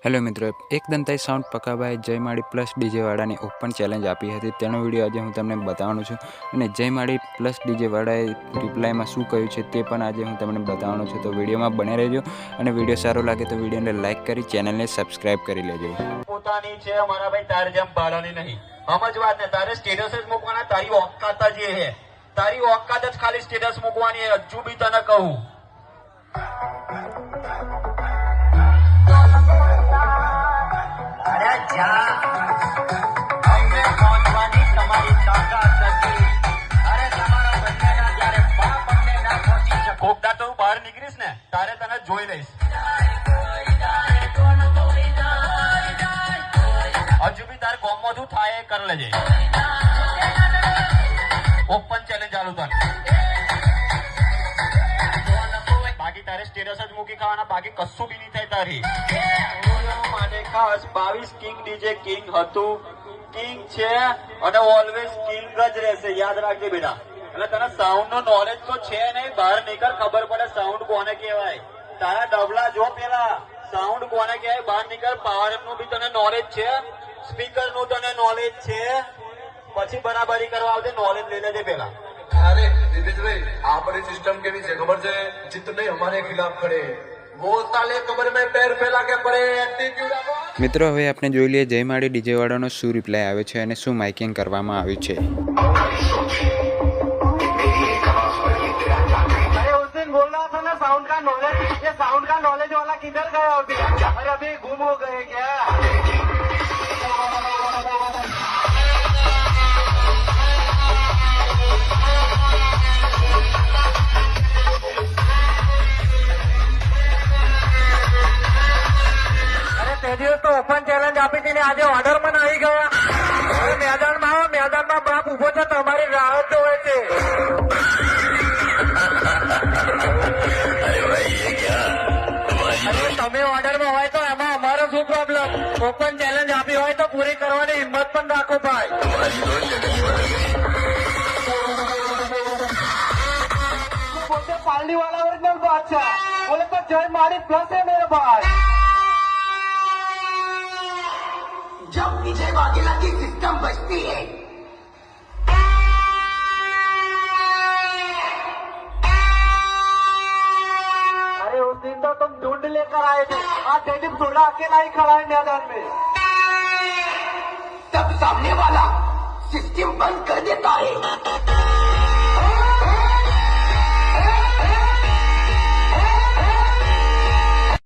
Hello મિત્રો, એકદંતાઈ sound પકાભાઈ જયમાળી plus ડીજેવાળાની open challenge આપી હતી. તેનો વિડીયો આજે હું તમને બતાવવાનો છું અને જયમાળી પ્લસ ડીજેવાળાએ રિપ્લાયમાં શું કહ્યું છે તે પણ આજે હું તમને બતાવવાનો છું. તો વિડીયોમાં બને રહેજો અને વિડીયો સારો લાગે તો વિડીયોને લાઇક કરી ચેનલને સબસ્ક્રાઇબ કરી લેજો. પોતાની છે મારા ભાઈ, તારે જેમ ભાડાની નહીં. સમજ વાત ને, તારે સ્ટેટસ જ મૂકવાના. તારી ઓકાત જ એ હે, તારી ઓકાત જ ખાલી સ્ટેટસ મૂકવાની. હજુ બી તને કહું, કોકદા તો બહાર નીકળીશ ને તારે તને જોઈ લઈશ. હજુ બી તારે ગોમમાં શું થાય એ કર લેજે. ઓપન ચેલેન્જ ચાલુ તને. બાકી તારે સ્ટેટસ જ મૂકી ખાવાના, બાકી કશું બી નહીં થાય તારી. માટે ખાસ 22 કિંગ ડીજે કિંગ હતું, કિંગ છે અને ઓલવેઝ કિંગ જ રહેશે. યાદ રાખજે બેટા. એટલે તને સાઉન્ડ નો નોલેજ તો છે નહીં. બહાર નીકળ, ખબર પડે સાઉન્ડ કોને કહેવાય. તારા ડબલા જો પેલા સાઉન્ડ કોને કહેવાય. બહાર નીકળ. પાવર નું બી તને નોલેજ છે, સ્પીકર નું તને નોલેજ છે. પછી બરાબરી કરવા આવજે. નોલેજ લઈ લેજે પેલા. अरे दिनेश भाई, आपकी सिस्टम केवी છે ખબર છે? जितने हमारे खिलाफ खड़े वो साले कमर में पैर फैला के पड़े एटीट्यूड. મિત્રો, હવે આપણે જોઈ લઈએ જયમાળી ડીજેવાળાનો શું રિપ્લાય આવ્યો છે અને શું માઇકિંગ કરવામાં આવ્યું છે. बोल रहा था ना साउंड का नॉलेज, ये साउंड का नॉलेज वाला किधर गया अभी? अरे अभी गुम हो गए क्या? अरे તે દિવસ તો ઓપન ચેલેન્જ આપી હતી ને આજે ઓર્ડર માં આવી ગયા. હવે મેદાનમાં આવો, મેદાનમાં બાપ ઉભો છે, તમારી રાહ જોવે છે. તમે ઓર્ડર માં હોય તો એમાં અમારો શું પ્રોબ્લેમ? ઓપન ચેલેન્જ આપી હોય તો પૂરી કરવાની હિંમત પણ રાખો ભાઈ. પોતે પાલડી વાળા ઓરિજિનલ બાદશાહ બોલે તો જયમાળી પ્લસ है मेरे भाई. जब विजय वाघेला की सिस्टम बचती है अरे उस दिन तो तुम ढूंढ लेकर आए थे, आज डेनिम थोड़ा अकेला ही खड़ा है मैदान में. तब सामने वाला सिस्टम बंद कर देता है.